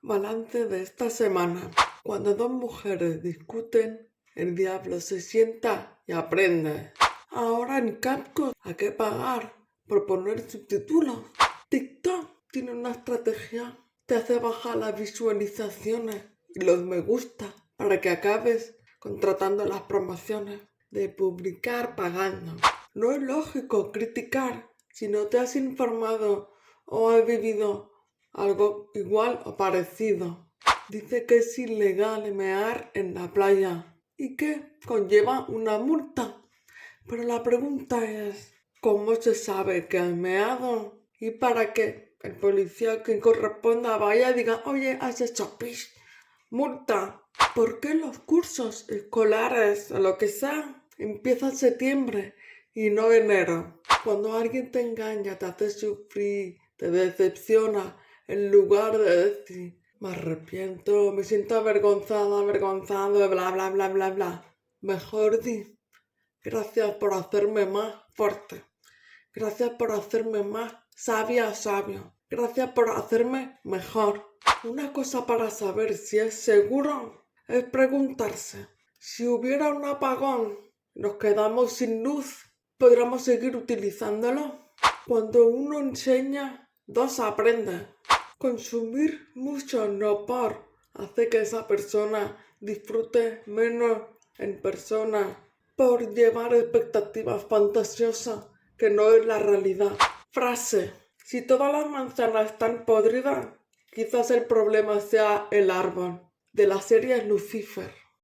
Balance de esta semana. Cuando dos mujeres discuten, el diablo se sienta y aprende. Ahora en Capcom hay que pagar por poner subtítulos. TikTok tiene una estrategia. Te hace bajar las visualizaciones y los me gusta para que acabes contratando las promociones de publicar pagando. No es lógico criticar si no te has informado o has vivido algo igual o parecido. Dice que es ilegal mear en la playa y que conlleva una multa. Pero la pregunta es, ¿cómo se sabe que has meado? Y para que el policía que corresponda vaya y diga, oye, has hecho pis, multa. ¿Por qué los cursos escolares o lo que sea empiezan en septiembre y no enero? Cuando alguien te engaña, te hace sufrir, te decepciona, en lugar de decir, me arrepiento, me siento avergonzado, bla, bla, bla, bla, bla. Mejor di, gracias por hacerme más fuerte. Gracias por hacerme más sabio. Gracias por hacerme mejor. Una cosa para saber si es seguro es preguntarse, si hubiera un apagón, nos quedamos sin luz, ¿podríamos seguir utilizándolo? Cuando uno enseña, dos aprenden. Consumir mucho no por hace que esa persona disfrute menos en persona por llevar expectativas fantasiosas que no es la realidad. Frase: si todas las manzanas están podridas, quizás el problema sea el árbol. De la serie Lucifer.